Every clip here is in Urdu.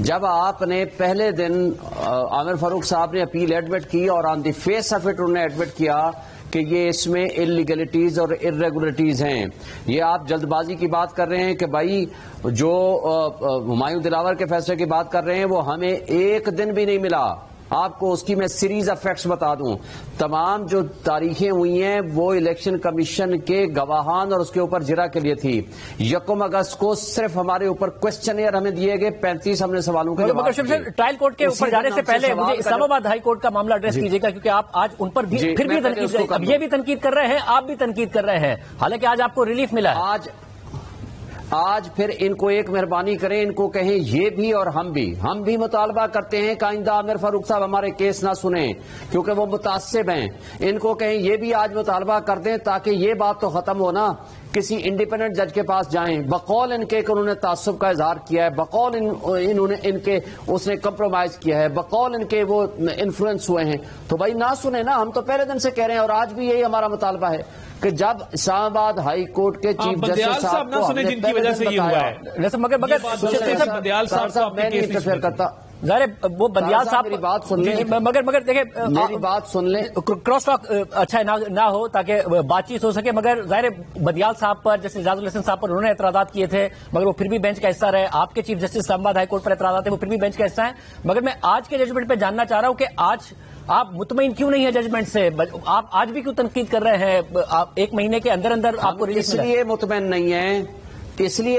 جب آپ نے پہلے دن عامر فاروق صاحب نے اپیل ایڈمٹ کی اور آن دی فیس آف اٹ انہوں نے ایڈمٹ کیا کہ یہ اس میں انلیگلٹیز اور ارریگولرٹیز ہیں. یہ آپ جلد بازی کی بات کر رہے ہیں کہ بھائی جو ہمایوں دلاور کے فیصلے کی بات کر رہے ہیں وہ ہمیں ایک دن بھی نہیں ملا. آپ کو اس کی میں سیریز آف فیکٹس بتا دوں. تمام جو تاریخیں ہوئی ہیں وہ الیکشن کمیشن کے گواہان اور اس کے اوپر جرا کے لیے تھی. 1 اگست کو صرف ہمارے اوپر کوسچنئر ہمیں دیے گئے 35 ہم نے سوالوں کے جواب دیے. ٹرائل کورٹ کے اوپر جانے سے پہلے مجھے اسلام آباد ہائی کورٹ کا معاملہ ایڈریس کیجیے گا، کیونکہ آپ آج ان پر بھی پھر بھی تنقید، اب یہ بھی تنقید کر رہے ہیں، آپ بھی تنقید کر رہے ہیں، حالانکہ آج آپ کو ریلیف ملا ہے. آج پھر ان کو ایک مہربانی کریں، ان کو کہیں یہ بھی اور ہم بھی مطالبہ کرتے ہیں کہ آئندہ عامر فاروق صاحب ہمارے کیس نہ سنیں کیونکہ وہ متعصب ہیں. ان کو کہیں یہ بھی آج مطالبہ کر دیں تاکہ یہ بات تو ختم ہو نا، کسی انڈیپینڈنٹ جج کے پاس جائیں. بقول ان کے کہ انہوں نے تعصب کا اظہار کیا ہے، بقول انہوں نے ان کے اس نے کمپرومائز کیا ہے، بقول ان کے وہ انفلوئنس ہوئے ہیں، تو بھائی نہ سنیں نا. ہم تو پہلے دن سے کہہ رہے ہیں اور آج بھی یہی ہمارا مطالبہ ہے کہ جب اسلام آباد ہائی کورٹ کے چیف جسٹس صاحب نہ سنیں جن کی وجہ سے یہ ہوا ہے. مگر بندیال صاحب میں نہیں انٹرفیئر کرتا. ظاہر وہ بندیال صاحب میری بات سن لیں، مگر دیکھیں میری بات سن لیں، کراس ٹاک اچھا نہ ہو تاکہ بات چیت ہو سکے. مگر ظاہر بندیال صاحب پر جیسے اعجاز الحسن صاحب پر انہوں نے اعتراضات کیے تھے مگر وہ پھر بھی بینچ کا حصہ رہے. آپ کے چیف جسٹس اسلام آباد ہائی کورٹ پر اعتراضات ہیں، وہ پھر بھی بینچ کا حصہ ہیں. مگر میں آج کے ججمنٹ پہ جاننا چاہ رہا ہوں کہ آج آپ مطمئن کیوں نہیں ہیں ججمنٹ سے؟ آپ آج بھی کیوں تنقید کر رہے ہیں؟ ایک مہینے کے اندر آپ کو ریلیز اس لیے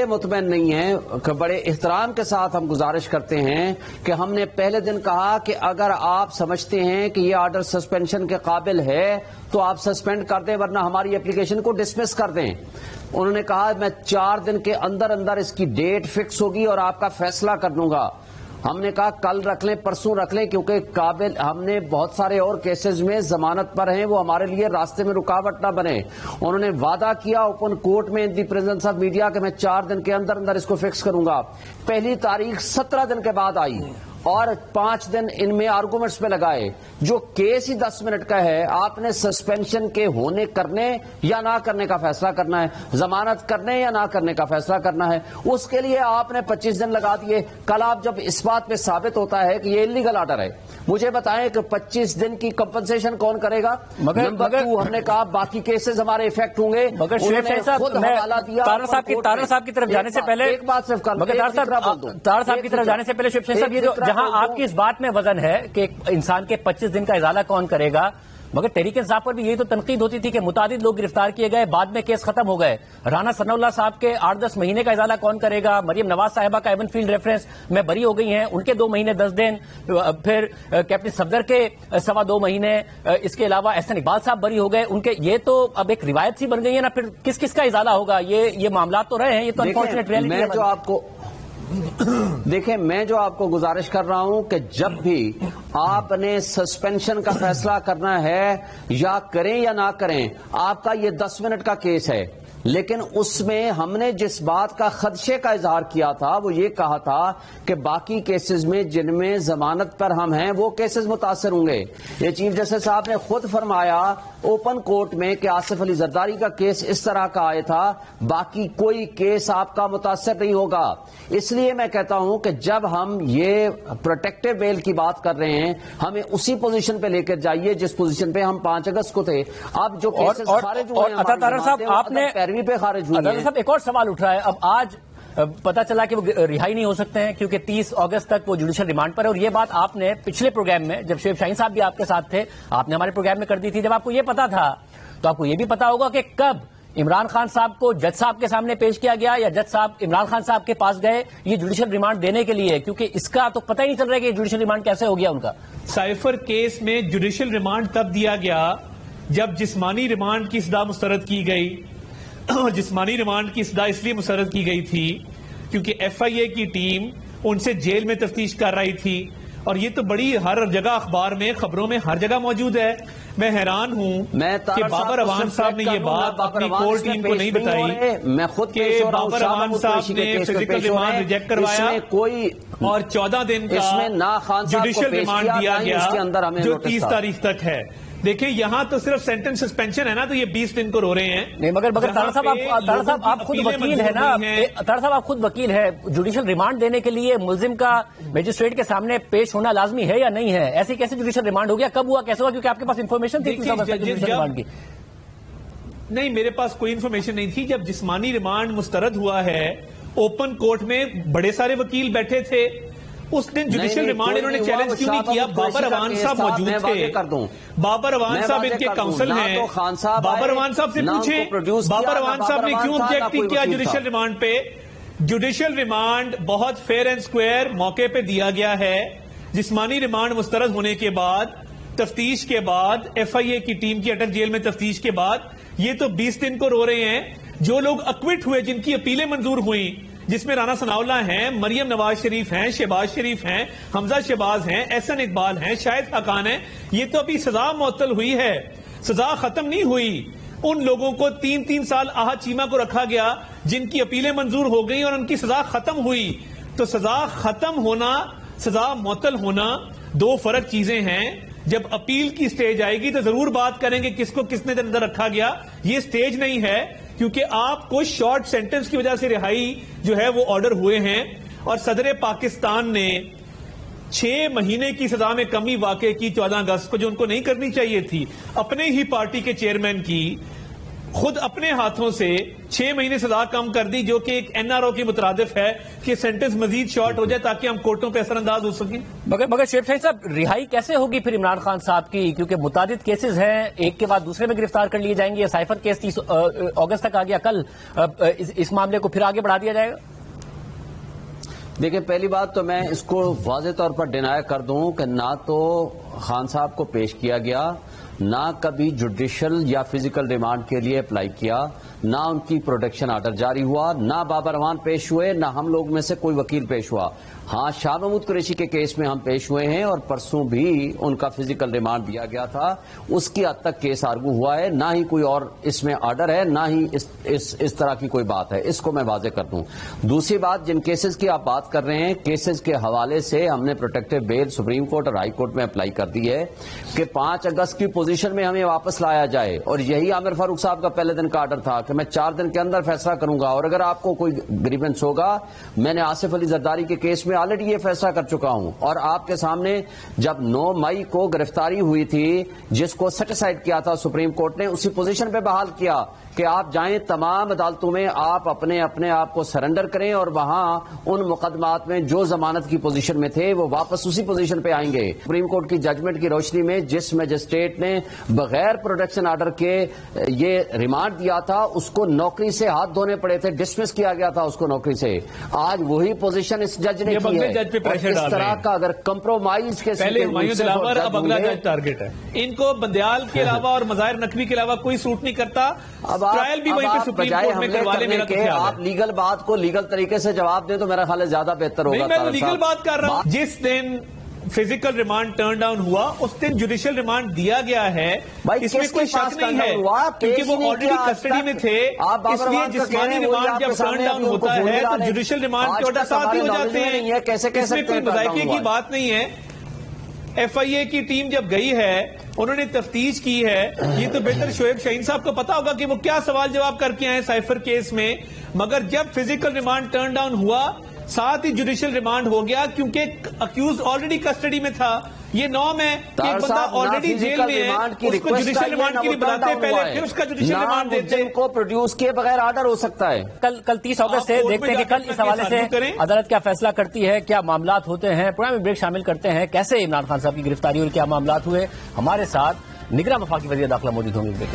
مطمئن نہیں ہیں کہ بڑے احترام کے ساتھ ہم گزارش کرتے ہیں کہ ہم نے پہلے دن کہا کہ اگر آپ سمجھتے ہیں کہ یہ آرڈر سسپینشن کے قابل ہے تو آپ سسپینڈ کر دیں ورنہ ہماری اپلیکیشن کو ڈسمس کر دیں. انہوں نے کہا میں 4 دن کے اندر اس کی ڈیٹ فکس ہوگی اور آپ کا فیصلہ کر دوں گا. ہم نے کہا کل رکھ لیں، پرسوں رکھ لیں، کیونکہ قابل ہم نے بہت سارے اور کیسز میں ضمانت پر ہیں، وہ ہمارے لیے راستے میں رکاوٹ نہ بنے. انہوں نے وعدہ کیا اوپن کورٹ میں ان دی پریزنس آف میڈیا کہ میں 4 دن کے اندر اس کو فکس کروں گا. پہلی تاریخ 17 دن کے بعد آئی اور 5 دن ان میں آرگومنٹس پہ لگائے. جو کیس ہی 10 منٹ کا ہے، آپ نے سسپینشن کے کرنے یا نہ کرنے کا فیصلہ کرنا ہے، ضمانت کرنے یا نہ کرنے کا فیصلہ کرنا ہے. اس کے لیے آپ نے 25 دن لگا دیے. کل آپ جب اس بات پہ ثابت ہوتا ہے کہ یہ انلیگل آرڈر ہے، مجھے بتائیں کہ 25 دن کی کمپنسیشن کون کرے گا؟ نمبر 2 ہم نے کہا باقی کیسز ہمارے افیکٹ ہوں گے. طاہر صاحب کی طرف جانے سے پہلے ایک بات صرف طاہر صاحب کی طرف جانے سے پہلے شیف شاہین صاحب، یہ جو جہاں آپ کی اس بات میں وزن ہے کہ انسان کے 25 دن کا ازالہ کون کرے گا، مگر تحریک انصاف پر بھی یہی تو تنقید ہوتی تھی کہ متعدد لوگ گرفتار کیے گئے، بعد میں کیس ختم ہو گئے. رانا ثناء اللہ صاحب کے 8-10 مہینے کا ازالہ کون کرے گا؟ مریم نواز صاحبہ کا ایون فیلڈ ریفرنس میں بری ہو گئی ہیں، ان کے 2 مہینے 10 دن، پھر کیپٹن صفدر کے 2.25 مہینے، اس کے علاوہ احسن اقبال صاحب بری ہو گئے. ان کے یہ تو اب ایک روایت سی بن گئی ہے نا. پھر کس کا ازالہ ہوگا؟ یہ معاملات تو رہے ہیں، یہ تو انفارچونیٹ ریئلٹی ہے. دیکھیں میں جو آپ کو گزارش کر رہا ہوں کہ جب بھی آپ نے سسپینشن کا فیصلہ کرنا ہے یا کریں یا نہ کریں، آپ کا یہ 10 منٹ کا کیس ہے، لیکن اس میں ہم نے جس بات کا خدشے کا اظہار کیا تھا وہ یہ کہا تھا کہ باقی کیسز میں جن میں ضمانت پر ہم ہیں وہ کیسز متاثر ہوں گے. یہ چیف جسٹس صاحب نے خود فرمایا اوپن کورٹ میں کہ آصف علی زرداری کا کیس اس طرح کا آیا تھا، باقی کوئی کیس آپ کا متاثر نہیں ہوگا. اس لیے میں کہتا ہوں کہ جب ہم یہ پروٹیکٹیو بیل کی بات کر رہے ہیں ہمیں اسی پوزیشن پہ لے کر جائیے جس پوزیشن پہ ہم 5 اگست کو تھے. اب جو کیسز خارج ہوئے ہیں آپ نے پہ خارج ہوئی ہیں. صاحب ایک اور سوال اٹھ رہا ہے. اب آج پتا چلا کہ وہ رہائی نہیں ہو سکتے ہیں کیونکہ 30 اگست تک وہ جوڈیشل ریمانڈ پر ہے. اور یہ بات آپ نے پچھلے پروگرام میں جب شیف شاہین صاحب بھی آپ کے ساتھ تھے آپ نے ہمارے پروگرام میں کر دی تھی. جب آپ کو یہ پتا تھا تو آپ کو یہ بھی پتا ہوگا کہ کب عمران خان صاحب کو جج صاحب کے سامنے پیش کیا گیا یا جج صاحب عمران خان صاحب کے پاس گئے یہ جوڈیشل ریمانڈ دینے کے لیے، کیونکہ اس کا تو پتہ ہی نہیں چل رہا ہے کہ جوڈیشل ریمانڈ کیسے ہو گیا ان کا. سائفر کیس میں جوڈیشل ریمانڈ تب دیا گیا جب جسمانی ریمانڈ کی سزا مسترد کی گئی. جسمانی ریمانڈ کی سزا اس لیے مسترد کی گئی تھی کیونکہ ایف آئی اے کی ٹیم ان سے جیل میں تفتیش کر رہی تھی اور یہ تو بڑی ہر جگہ اخبار میں خبروں میں ہر جگہ موجود ہے. میں حیران ہوں کہ بابر اعوان صاحب نے یہ بات اپنی کور ٹیم کو نہیں بتائی کہ بابر اعوان صاحب نے فزیکل ریمانڈ ریجیکٹ کروایا اور 14 دن کا جوڈیشل ریمانڈ دیا گیا جو 30 تاریخ تک ہے. دیکھیں یہاں تو صرف سینٹنس سسپینشن ہے نا، تو یہ 20 دن کو رو رہے ہیں. نہیں مگر طاہر صاحب آپ خود وکیل ہے نا، طاہر صاحب آپ خود وکیل ہے، جوڈیشل ریمانڈ دینے کے لیے ملزم کا میجسٹریٹ کے سامنے پیش ہونا لازمی ہے یا نہیں ہے؟ ایسی کیسے جوڈیشل ریمانڈ ہو گیا، کب ہوا، کیسے ہوا؟ کیونکہ آپ کے پاس انفارمیشن تھی جوڈیشل ریمانڈ کی. نہیں، میرے پاس کوئی انفارمیشن نہیں تھی. جب جسمانی ریمانڈ مسترد ہوا ہے، اوپن کورٹ میں بڑے سارے وکیل بیٹھے تھے، اس دن جوڈیشل ریمانڈ انہوں نے چیلنج کیوں نہیں کیا؟ بابر اوان صاحب موجود تھے، بابر اوان صاحب ان کے کاؤنسل ہیں، بابر اوان صاحب سے پوچھیں بابر اوان صاحب نے کیوں آبجیکٹ نہیں کیا جوڈیشل ریمانڈ پہ. جوڈیشل ریمانڈ بہت فیئر اینڈ سکوئر موقع پہ دیا گیا ہے. جسمانی ریمانڈ مسترد ہونے کے بعد، تفتیش کے بعد، ایف آئی اے کی ٹیم کی اٹک جیل میں تفتیش کے بعد، یہ تو 20 دن کو رو رہے ہیں. جو لوگ اکوٹ ہوئے، جن کی اپیلیں منظور ہوئیں، جس میں رانا ثناء اللہ ہیں، مریم نواز شریف ہیں، شہباز شریف ہیں، حمزہ شہباز ہیں، احسن اقبال ہیں، شاہد خاقان ہیں، یہ تو ابھی سزا معطل ہوئی ہے، سزا ختم نہیں ہوئی. ان لوگوں کو 3 سال آہا چیمہ کو رکھا گیا جن کی اپیلیں منظور ہو گئی اور ان کی سزا ختم ہوئی. تو سزا ختم ہونا، سزا معطل ہونا دو فرق چیزیں ہیں. جب اپیل کی سٹیج آئے گی تو ضرور بات کریں گے کس کو کس نے اندر رکھا گیا. یہ سٹیج نہیں ہے، کیونکہ آپ کو شارٹ سینٹنس کی وجہ سے رہائی جو ہے وہ آرڈر ہوئے ہیں، اور صدر پاکستان نے 6 مہینے کی سزا میں کمی واقع کی 14 اگست کو، جو ان کو نہیں کرنی چاہیے تھی. اپنے ہی پارٹی کے چیئرمین کی خود اپنے ہاتھوں سے 6 مہینے سزا کم کر دی، جو کہ ایک این آر او کے مترادف ہے کہ سینٹنس مزید شارٹ ہو جائے تاکہ ہم کورٹوں پہ اثر انداز ہو سکیں. مگر شعیب شاہین صاحب، رہائی کیسے ہوگی پھر عمران خان صاحب کی؟ کیونکہ متعدد کیسز ہیں، ایک کے بعد دوسرے میں گرفتار کر لیے جائیں گے. سائفر کیس 30 اگست تک آ گیا، کل اس معاملے کو پھر آگے بڑھا دیا جائے گا. دیکھیں، پہلی بات تو میں اس کو واضح طور پر ڈینائی کر دوں کہ نہ تو خان صاحب کو پیش کیا گیا، نہ کبھی جوڈیشل یا فزیکل ریمانڈ کے لیے اپلائی کیا، نہ ان کی پروٹیکشن آرڈر جاری ہوا، نہ بابر اوان پیش ہوئے، نہ ہم لوگ میں سے کوئی وکیل پیش ہوا. ہاں، شاہ محمود قریشی کے کیس میں ہم پیش ہوئے ہیں اور پرسوں بھی ان کا فزیکل ریمانڈ دیا گیا تھا. اس کی حد تک کیس آرگو ہوا ہے، نہ ہی کوئی اور اس میں آرڈر ہے، نہ ہی اس طرح کی کوئی بات ہے. اس کو میں واضح کر دوں. دوسری بات، جن کیسز کی آپ بات کر رہے ہیں، کیسز کے حوالے سے ہم نے پروٹیکٹیو بیل سپریم کورٹ اور ہائی کورٹ میں اپلائی کر دی ہے کہ 5 اگست کی پوزیشن میں ہمیں واپس لایا جائے. اور یہی عامر فاروق صاحب کا پہلے دن کا آرڈر تھا کہ میں 4 دن کے اندر فیصلہ کروں گا، اور اگر آپ کو کوئی گریونس ہوگا، میں نے آصف علی زرداری کے کیس میں آلریڈی یہ فیصلہ کر چکا ہوں. اور آپ کے سامنے جب 9 مئی کو گرفتاری ہوئی تھی، جس کو سیٹیسائڈ کیا تھا سپریم کورٹ نے، اسی پوزیشن پہ بحال کیا کہ آپ جائیں تمام عدالتوں میں، آپ اپنے آپ کو سرنڈر کریں، اور وہاں ان مقدمات میں جو ضمانت کی پوزیشن میں تھے وہ واپس اسی پوزیشن پہ آئیں گے. سپریم کورٹ کی ججمنٹ کی روشنی میں جس میجسٹریٹ نے بغیر پروٹیکشن آرڈر کے یہ ریمانڈ دیا تھا، اس کو نوکری سے ہاتھ دھونے پڑے تھے، ڈسمس کیا گیا تھا اس کو نوکری سے. آج وہی پوزیشن اس جج نے کی ہے. اس طرح کا اگر کمپرومائز کے پہلے ہمایوں دلاور، اب اگلا جج ٹارگٹ ہے. ان کو بندیال کے علاوہ اور مظاہر نقوی کے علاوہ کوئی سوٹ نہیں کرتا. ٹرائل بھی وہیں پہ سپریم کورٹ میں کروا لے. میرا تو خیال ہے آپ لیگل بات کو لیگل طریقے سے جواب دیں تو میرا خیال ہے زیادہ بہتر ہوگا. میں لیگل بات کر رہا ہوں. جس دن فزیکل ریمانڈ ٹرن ڈاؤن ہوا، اس دن جوڈیشل ریمانڈ دیا گیا ہے. اس میں کوئی شک نہیں ہے کیونکہ وہ آلریڈی کسٹڈی میں تھے. اس لیے جسمانی ریمانڈ جب ٹرن ڈاؤن ہوتا ہے تو جوڈیشل ریمانڈ کے آرڈر ساتھ ہی ہو جاتے ہیں. اس میں کوئی مذائقے کی بات نہیں ہے. ایف آئی اے کی ٹیم جب گئی ہے، انہوں نے تفتیش کی ہے. یہ تو بہتر شعیب شاہین صاحب کو پتا ہوگا کہ وہ کیا سوال جواب کر کے آئے سائفر کیس میں. مگر جب فزیکل ریمانڈ ٹرن ڈاؤن ہوا، ساتھ ہی جوڈیشل ریمانڈ ہو گیا کیونکہ اکیوز آلریڈی کسٹڈی میں تھا. یہ نارم ہے کہ ایک بندہ آلریڈی جیل میں ہے، اس کو جوڈیشل ریمانڈ کے لیے بلاتے پہلے، پھر اس کا جوڈیشل ریمانڈ دیتے ہیں. کو پروڈیوس کیے بغیر آرڈر ہو سکتا ہے. کل 30 اگست سے دیکھتے ہیں کہ کل اس حوالے سے عدالت کیا فیصلہ کرتی ہے، کیا معاملات ہوتے ہیں. پروگرام میں بریک شامل کرتے ہیں، کیسے عمران خان صاحب کی گرفتاری اور کیا معاملات ہوئے. ہمارے ساتھ نگراں وفاقی وزیر داخلہ موجود ہوں گے.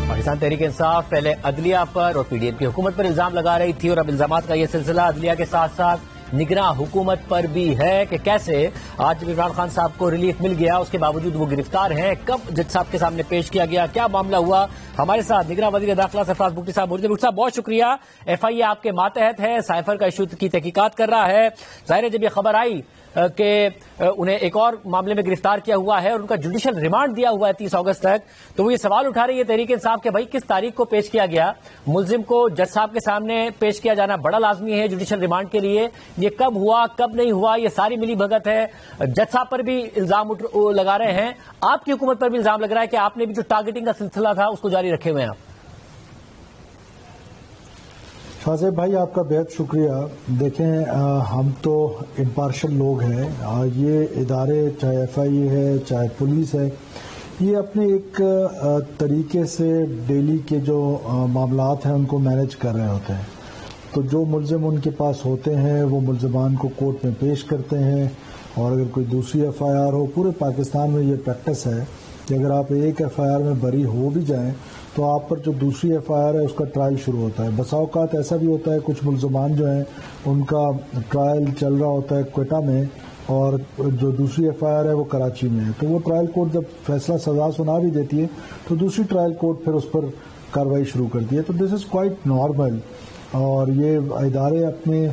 پاکستان تحریک انصاف پہلے عدلیہ پر اور پی ڈی ایم کی حکومت پر الزام لگا رہی تھی، اور اب الزامات کا یہ سلسلہ عدلیہ کے ساتھ ساتھ نگراں حکومت پر بھی ہے کہ کیسے آج جب عمران خان صاحب کو ریلیف مل گیا اس کے باوجود وہ گرفتار ہیں. کب جج صاحب کے سامنے پیش کیا گیا، کیا معاملہ ہوا. ہمارے ساتھ نگراں وزیر داخلہ سرفراز بگٹی صاحب موجود ہیں. بگٹی صاحب بہت شکریہ. ایف آئی اے آپ کے ماتحت ہے، سائفر کا ایشو کی تحقیقات کر رہا ہے. ظاہر ہے جب یہ خبر آئی کہ انہیں ایک اور معاملے میں گرفتار کیا ہوا ہے اور ان کا جوڈیشل ریمانڈ دیا ہوا ہے 30 اگست تک. تو وہ یہ سوال اٹھا رہی ہے تحریک انصاف کہ بھائی کس تاریخ کو پیش کیا گیا؟ ملزم کو جج صاحب کے سامنے پیش کیا جانا بڑا لازمی ہے جوڈیشل ریمانڈ کے لیے. یہ کب ہوا کب نہیں ہوا یہ ساری ملی بھگت ہے. جج صاحب پر بھی الزام لگا رہے ہیں, آپ کی حکومت پر بھی الزام لگ رہا ہے کہ آپ نے بھی جو ٹارگیٹنگ کا سلسلہ تھا اس کو جاری رکھے ہوئے ہیں. آپ فاضل بھائی آپ کا بہت شکریہ. دیکھیں ہم تو امپارشل لوگ ہیں. یہ ادارے چاہے ایف آئی اے ہے چاہے پولیس ہے, یہ اپنے ایک طریقے سے ڈیلی کے جو معاملات ہیں ان کو مینج کر رہے ہوتے ہیں. تو جو ملزم ان کے پاس ہوتے ہیں وہ ملزمان کو کورٹ میں پیش کرتے ہیں, اور اگر کوئی دوسری ایف آئی آر ہو, پورے پاکستان میں یہ پریکٹس ہے کہ اگر آپ ایک ایف آئی آر میں بری ہو بھی جائیں تو آپ پر جو دوسری ایف آئی آر ہے اس کا ٹرائل شروع ہوتا ہے. بسا اوقات ایسا بھی ہوتا ہے کچھ ملزمان جو ہیں ان کا ٹرائل چل رہا ہوتا ہے کوئٹہ میں اور جو دوسری ایف آئی آر ہے وہ کراچی میں ہے. تو وہ ٹرائل کورٹ جب فیصلہ سزا سنا بھی دیتی ہے تو دوسری ٹرائل کورٹ پھر اس پر کارروائی شروع کرتی ہے. تو دس از کوائٹ نارمل, اور یہ ادارے اپنے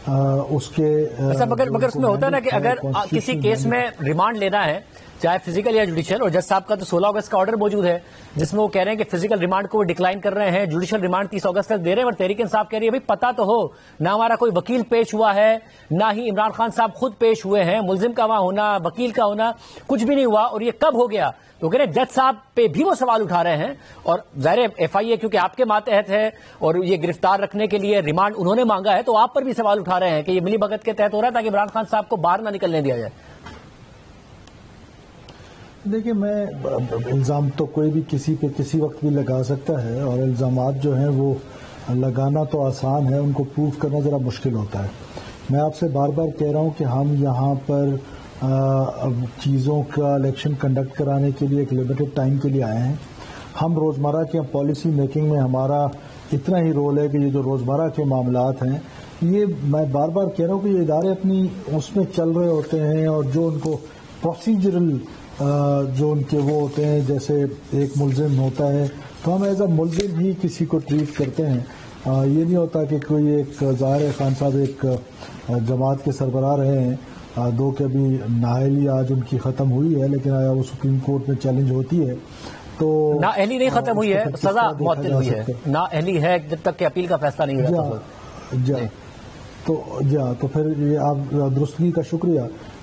اس کے مگر اس میں ہوتا ہے نا کہ اگر کسی کیس میں ریمانڈ لینا ہے چاہے فزیکل یا جوڈیشل, اور جج صاحب کا تو 16 اگست کا آرڈر موجود ہے جس میں وہ کہہ رہے ہیں کہ فزیکل ریمانڈ کو وہ ڈکلائن کر رہے ہیں, جوڈیشل ریمانڈ 30 اگست تک دے رہے ہیں. اور تحریک انصاف کہہ رہی ہے بھائی پتہ تو ہو, نہ ہمارا کوئی وکیل پیش ہوا ہے نہ ہی عمران خان صاحب خود پیش ہوئے ہیں, ملزم کا وہاں ہونا وکیل کا ہونا کچھ بھی نہیں ہوا, اور یہ کب ہو گیا؟ تو کہہ رہے جج صاحب پہ بھی وہ سوال اٹھا رہے ہیں. اور ظاہر ایف آئی اے کیونکہ آپ کے ماتحت ہے اور یہ گرفتار رکھنے کے لیے ریمانڈ انہوں نے مانگا ہے, تو آپ پر بھی سوال اٹھا رہے ہیں کہ یہ ملی بھگت کے تحت ہو رہا ہے تاکہ عمران خان صاحب کو باہر نہ نکلنے دیا جائے. دیکھیں میں الزام تو کوئی بھی کسی پہ کسی وقت بھی لگا سکتا ہے, اور الزامات جو ہیں وہ لگانا تو آسان ہے, ان کو پروف کرنا ذرا مشکل ہوتا ہے. میں آپ سے بار بار کہہ رہا ہوں کہ ہم یہاں پر چیزوں کا الیکشن کنڈکٹ کرانے کے لیے ایک لمیٹڈ ٹائم کے لیے آئے ہیں. ہم روزمرہ کے پالیسی میکنگ میں ہمارا اتنا ہی رول ہے کہ یہ جو روزمرہ کے معاملات ہیں یہ میں بار بار کہہ رہا ہوں کہ یہ ادارے اپنی اس میں چل رہے ہوتے ہیں, اور جو ان کو پروسیجرل جو ان کے وہ ہوتے ہیں, جیسے ایک ملزم ہوتا ہے تو ہم ایز اے ملزم ہی کسی کو ٹریٹ کرتے ہیں. یہ نہیں ہوتا کہ کوئی ایک ظاہر خان صاحب ایک جماعت کے سربراہ رہے ہیں, دو کہ ابھی نااہلی آج ان کی ختم ہوئی ہے لیکن آیا وہ سپریم کورٹ میں چیلنج ہوتی ہے تو نااہلی نہیں ختم ہوئی ہے, سزا معطل ہوئی ہے, نااہلی ہے جب تک کہ اپیل کا فیصلہ نہیں ہوا. تو پھر یہ آپ درستگی کا شکریہ.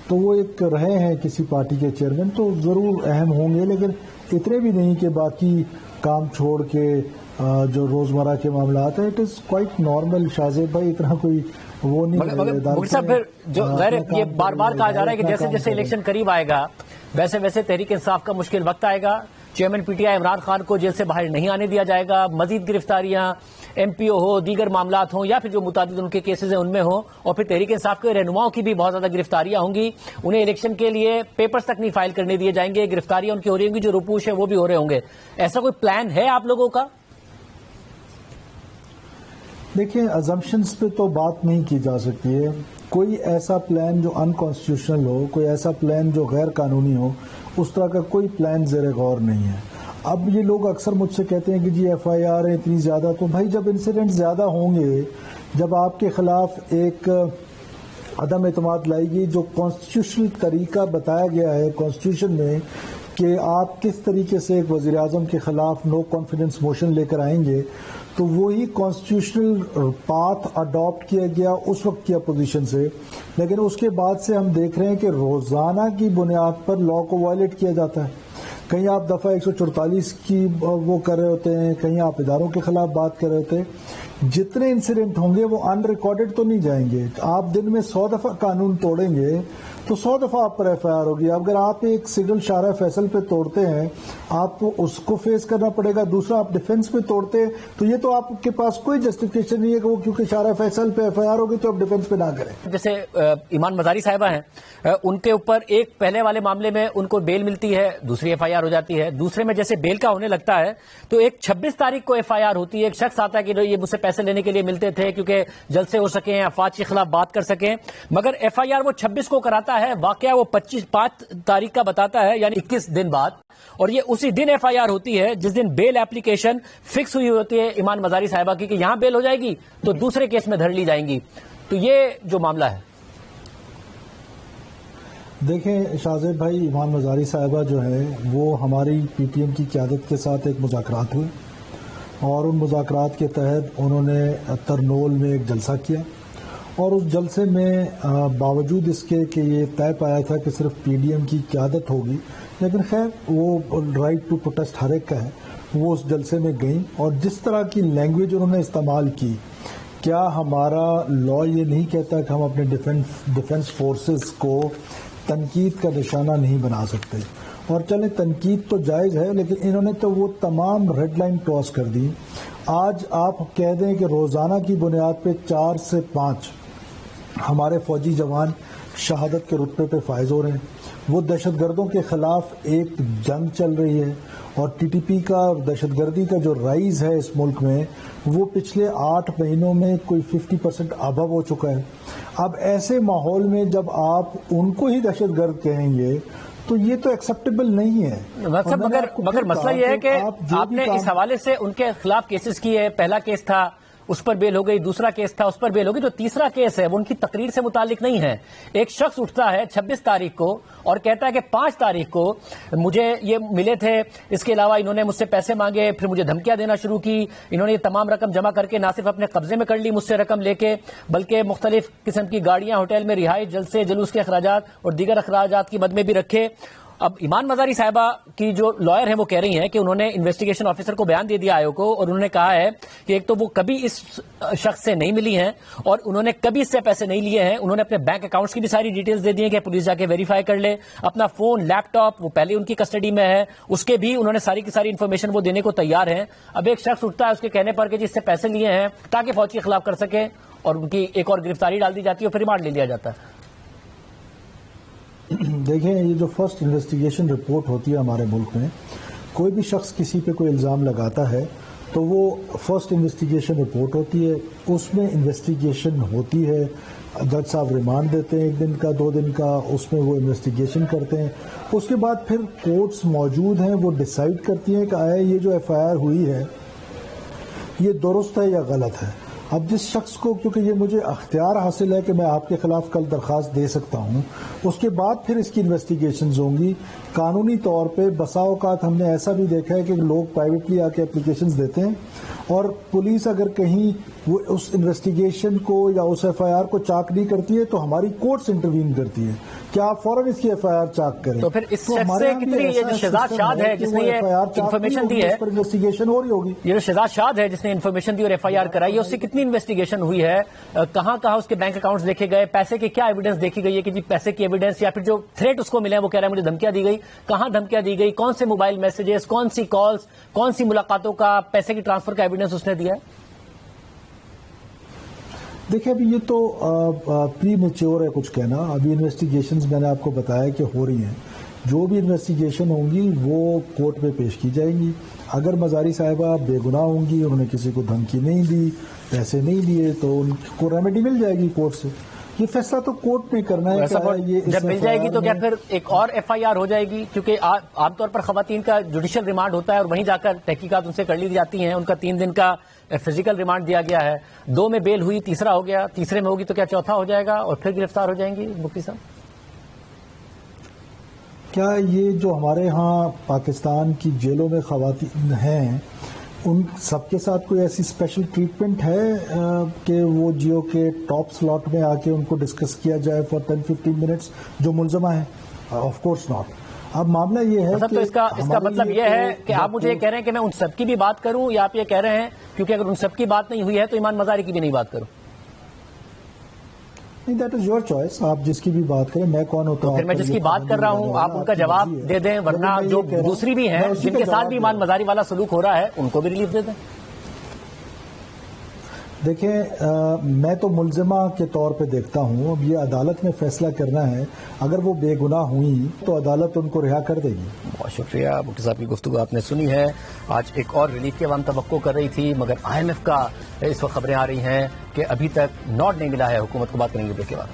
تو وہ ایک رہے ہیں کسی پارٹی کے چیئرمین, تو ضرور اہم ہوں گے لیکن اتنے بھی نہیں کہ باقی کام چھوڑ کے جو روزمرہ کے معاملات ہیں. It is quite normal Shahzeb بھائی, اتنا کوئی وہ نہیں. مگر صاحب پھر جو ظاہر یہ بار بار کہا جا رہا ہے کہ جیسے جیسے الیکشن قریب آئے گا ویسے ویسے تحریک انصاف کا مشکل وقت آئے گا. Chairman P T I Imran Khan کو جیل سے باہر نہیں آنے دیا جائے گا, مزید گرفتاریاں ایم پی او ہو دیگر معاملات ہوں یا پھر جو متعدد ان کے کیسز ہیں ان میں ہوں, اور پھر تحریک انصاف کے رہنماؤں کی بھی بہت زیادہ گرفتاریاں ہوں گی. انہیں الیکشن کے لیے پیپرز تک نہیں فائل کرنے دیے جائیں گے, گرفتاریاں ان کی ہو رہی ہوں گی, جو رپوش ہے وہ بھی ہو رہے ہوں گے. ایسا کوئی پلان ہے آپ لوگوں کا؟ دیکھیں ازمپشنز پہ تو بات نہیں کی جا سکتی ہے. کوئی ایسا پلان جو انکانسٹیٹیوشنل ہو, کوئی ایسا پلان جو غیر قانونی ہو, اس طرح کا کوئی پلان زیر غور نہیں ہے. اب یہ لوگ اکثر مجھ سے کہتے ہیں کہ جی ایف آئی آر اتنی زیادہ, تو بھائی جب انسیڈنٹ زیادہ ہوں گے, جب آپ کے خلاف ایک عدم اعتماد لائی گئی, جو کانسٹیٹیوشنل طریقہ بتایا گیا ہے کانسٹیٹیوشن میں کہ آپ کس طریقے سے ایک وزیر اعظم کے خلاف نو کانفیڈنس موشن لے کر آئیں گے, تو وہی کانسٹیٹیوشنل پاتھ اڈاپٹ کیا گیا اس وقت کی اپوزیشن سے. لیکن اس کے بعد سے ہم دیکھ رہے ہیں کہ روزانہ کی بنیاد پر لا کو وائلیٹ کیا جاتا ہے. کہیں آپ دفعہ 144 کی وہ کر رہے ہوتے ہیں, کہیں آپ اداروں کے خلاف بات کر رہے ہوتے ہیں. جتنے انسیڈنٹ ہوں گے وہ ان ریکارڈڈ تو نہیں جائیں گے. آپ دن میں 100 دفعہ قانون توڑیں گے تو 100 دفعہ آپ پر ایف آئی آر ہوگی. اگر آپ ایک سگنل شارع فیصل پہ توڑتے ہیں آپ کو اس کو فیس کرنا پڑے گا, دوسرا آپ ڈیفنس پہ توڑتے ہیں تو یہ تو آپ کے پاس کوئی جسٹیفیکیشن نہیں ہے کہ وہ کیونکہ شارع فیصل پہ ایف آئی آر ہوگی تو آپ ڈیفنس پہ نہ کریں. جیسے ایمان مزاری صاحبہ ہیں, ان کے اوپر ایک پہلے والے معاملے میں ان کو بیل ملتی ہے, دوسری ایف آئی آر ہو جاتی ہے. دوسرے میں جیسے بیل کا ہونے لگتا ہے تو ایک 26 تاریخ کو ایف آئی آر ہوتی ہے. ایک شخص آتا ہے کہ یہ مجھ سے پیسے لینے کے لیے ملتے تھے کیونکہ جلسے ہو سکیں, افواج کے خلاف بات کر سکیں, مگر ایف آئی آر وہ 26 کو کراتا ہے, واقعہ وہ 5 تاریخ کا بتاتا ہے, یعنی 21 دن بعد. اور یہ اسی دن ایف آئی آر ہوتی ہے جس دن بیل ایپلیکیشن فکس ہوئی ہوتی ہے ایمان مزاری صاحبہ کی کہ یہاں بیل ہو جائے گی تو دوسرے کیس میں دھر لی جائیں گی. تو یہ جو معاملہ ہے دیکھیں شاہزیب بھائی، ایمان مزاری صاحبہ جو ہے وہ ہماری پی ٹی ایم کی قیادت کے ساتھ ایک مذاکرات ہوئے، اور ان مذاکرات کے تحت انہوں نے ترنول میں ایک جلسہ کیا، اور اس جلسے میں باوجود اس کے کہ یہ طے پایا تھا کہ صرف پی ڈی ایم کی قیادت ہوگی، لیکن خیر وہ رائٹ ٹو پروٹیسٹ ہر ایک کا ہے، وہ اس جلسے میں گئیں، اور جس طرح کی لینگویج انہوں نے استعمال کی، کیا ہمارا لا یہ نہیں کہتا کہ ہم اپنے ڈیفنس فورسز کو تنقید کا نشانہ نہیں بنا سکتے؟ اور چلیں تنقید تو جائز ہے، لیکن انہوں نے تو وہ تمام ریڈ لائن کراس کر دی۔ آج آپ کہہ دیں کہ روزانہ کی بنیاد پہ 4 سے 5 ہمارے فوجی جوان شہادت کے رتبے پہ فائز ہو رہے ہیں، وہ دہشت گردوں کے خلاف ایک جنگ چل رہی ہے، اور ٹی ٹی پی کا دہشت گردی کا جو رائز ہے اس ملک میں وہ پچھلے 8 مہینوں میں کوئی 50% ابو ہو چکا ہے۔ اب ایسے ماحول میں جب آپ ان کو ہی دہشت گرد کہیں گے تو یہ تو ایکسیپٹیبل نہیں ہے۔ مگر مسئلہ یہ ہے کہ آپ نے اس حوالے سے ان کے خلاف کیسز کیے، پہلا کیس تھا اس پر بیل ہو گئی، دوسرا کیس تھا اس پر بیل ہو گئی، جو تیسرا کیس ہے وہ ان کی تقریر سے متعلق نہیں ہے۔ ایک شخص اٹھتا ہے 26 تاریخ کو اور کہتا ہے کہ 5 تاریخ کو مجھے یہ ملے تھے، اس کے علاوہ انہوں نے مجھ سے پیسے مانگے، پھر مجھے دھمکیاں دینا شروع کی، انہوں نے یہ تمام رقم جمع کر کے نہ صرف اپنے قبضے میں کر لی مجھ سے رقم لے کے، بلکہ مختلف قسم کی گاڑیاں، ہوٹل میں رہائش، جلسے جلوس کے اخراجات اور دیگر اخراجات کی مد میں بھی رکھے۔ اب ایمان مزاری صاحبہ کی جو لائر ہیں وہ کہہ رہی ہیں کہ انہوں نے انویسٹیگیشن آفیسر کو بیان دے دیا آیوگ کو، اور انہوں نے کہا ہے کہ ایک تو وہ کبھی اس شخص سے نہیں ملی ہیں اور انہوں نے کبھی اس سے پیسے نہیں لیے ہیں، انہوں نے اپنے بینک اکاؤنٹس کی بھی ساری ڈیٹیلز دے دی ہیں کہ پولیس جا کے ویریفائی کر لے، اپنا فون، لیپ ٹاپ وہ پہلے ان کی کسٹڈی میں ہے، اس کے بھی انہوں نے ساری کی ساری انفارمیشن وہ دینے کو تیار ہیں۔ اب ایک شخص اٹھتا ہے اس کے کہنے پر کہ جس سے پیسے لیے ہیں تاکہ فوج کے خلاف کر سکے، اور ان کی ایک اور گرفتاری ڈال دی جاتی ہے اور پھر ریمانڈ لے لیا جاتا ہے۔ دیکھیں یہ جو فرسٹ انویسٹیگیشن رپورٹ ہوتی ہے ہمارے ملک میں، کوئی بھی شخص کسی پہ کوئی الزام لگاتا ہے تو وہ فرسٹ انویسٹیگیشن رپورٹ ہوتی ہے، اس میں انویسٹیگیشن ہوتی ہے، جج صاحب ریمانڈ دیتے ہیں 1 دن کا 2 دن کا، اس میں وہ انویسٹیگیشن کرتے ہیں، اس کے بعد پھر کورٹس موجود ہیں، وہ ڈیسائیڈ کرتی ہیں کہ آیا یہ جو ایف آئی آر ہوئی ہے یہ درست ہے یا غلط ہے۔ اب جس شخص کو، کیونکہ یہ مجھے اختیار حاصل ہے کہ میں آپ کے خلاف کل درخواست دے سکتا ہوں، اس کے بعد پھر اس کی انویسٹیگیشنز ہوں گی قانونی طور پہ۔ بسا اوقات ہم نے ایسا بھی دیکھا ہے کہ لوگ پرائیویٹلی آ کے اپلیکیشنز دیتے ہیں، اور پولیس اگر کہیں وہ اس انویسٹیگیشن کو یا اس ایف آئی آر کو چاک نہیں کرتی ہے تو ہماری کورٹس انٹروین کرتی ہے کہ آپ فوراً اس کی ایف آئی آر چاک کریں۔ تو پھر اس شخص سے کتنی، یہ جو شہزاد شاد ہے جس نے یہ انفارمیشن دی ہے، انویسٹیگیشن ہو رہی ہوگی، یہ جو شہزاد شاد ہے جس نے انفارمیشن دی اور ایف آئی آر کرائی ہے، اس سے کتنی انویسٹیگیشن ہوئی ہے، کہاں کہاں اس کے بینک اکاؤنٹس دیکھے گئے، پیسے کی کیا ایویڈنس دیکھی گئی ہے کہ جی پیسے کی ایویڈنس، یا پھر جو تھریٹ اس کو ملے ہیں وہ کہہ رہا ہے مجھے دھمکیاں دی گئی، کہاں دھمکیاں دی گئی، کون سے موبائل میسیجز، کون سی کالز، کون سی ملاقاتوں کا، پیسے کی ٹرانسفر کا ایویڈنس اس نے دیا ہے؟ دیکھیں ابھی یہ تو پری میچور ہے کچھ کہنا، ابھی انویسٹیگیشنز میں نے آپ کو بتایا کہ ہو رہی ہیں، جو بھی انویسٹیگیشن ہوں گی وہ کورٹ میں پیش کی جائیں گی۔ اگر مزاری صاحبہ بے گناہ ہوں گی، انہوں نے کسی کو دھمکی نہیں دی، پیسے نہیں دیے، تو ان کو ریمیڈی مل جائے گی کورٹ سے۔ یہ فیصلہ تو کورٹ نے کرنا ہے۔ جب مل جائے گی تو کیا پھر ایک اور ایف آئی آر ہو جائے گی؟ کیونکہ عام طور پر خواتین کا جوڈیشل ریمانڈ ہوتا ہے اور وہیں جا کر تحقیقات ان سے کر لی جاتی ہیں، ان کا 3 دن کا فزیکل ریمانڈ دیا گیا ہے، 2 میں بیل ہوئی، تیسرا ہو گیا، تیسرے میں ہوگی تو کیا چوتھا ہو جائے گا اور پھر گرفتار ہو جائیں گی مفتی صاحب؟ کیا یہ جو ہمارے ہاں پاکستان کی جیلوں میں خواتین ہیں ان سب کے ساتھ کوئی ایسی اسپیشل ٹریٹمنٹ ہے کہ وہ جیو کے ٹاپ سلاٹ میں آ کے ان کو ڈسکس کیا جائے فار 10-15 منٹس جو ملزمہ ہیں؟ Of course not. اب معاملہ یہ ہے تو اس کا مطلب یہ ہے کہ آپ مجھے یہ کہہ رہے ہیں کہ میں ان سب کی بھی بات کروں، یا آپ یہ کہہ رہے ہیں کیونکہ اگر ان سب کی بات نہیں ہوئی ہے تو ایمان مزاری کی بھی نہیں بات کروں؟ نہیں، دیٹ از یور چوائس، آپ جس کی بھی بات کریں، میں کون ہوتا ہوں؟ پھر میں جس کی بات کر رہا ہوں آپ ان کا جواب دے دیں، ورنہ جو دوسری بھی ہیں جن کے ساتھ بھی ایمان مزاری والا سلوک ہو رہا ہے ان کو بھی ریلیف دے دیں۔ دیکھیں میں تو ملزمہ کے طور پہ دیکھتا ہوں، اب یہ عدالت میں فیصلہ کرنا ہے، اگر وہ بے گناہ ہوئی تو عدالت ان کو رہا کر دے گی۔ بہت شکریہ مفتی صاحب کی گفتگو آپ نے سنی ہے۔ آج ایک اور ریلیف کی عوام توقع کر رہی تھی، مگر آئی ایم ایف کا اس وقت خبریں آ رہی ہیں کہ ابھی تک نوٹ نہیں ملا ہے حکومت کو۔ بات کریں گے بریک کے بعد۔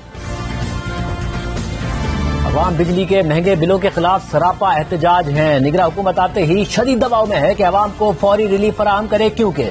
عوام بجلی کے مہنگے بلوں کے خلاف سراپا احتجاج ہیں، نگراں حکومت آتے ہی شدید دباؤ میں ہے کہ عوام کو فوری ریلیف فراہم کرے، کیونکہ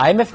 IMF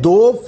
2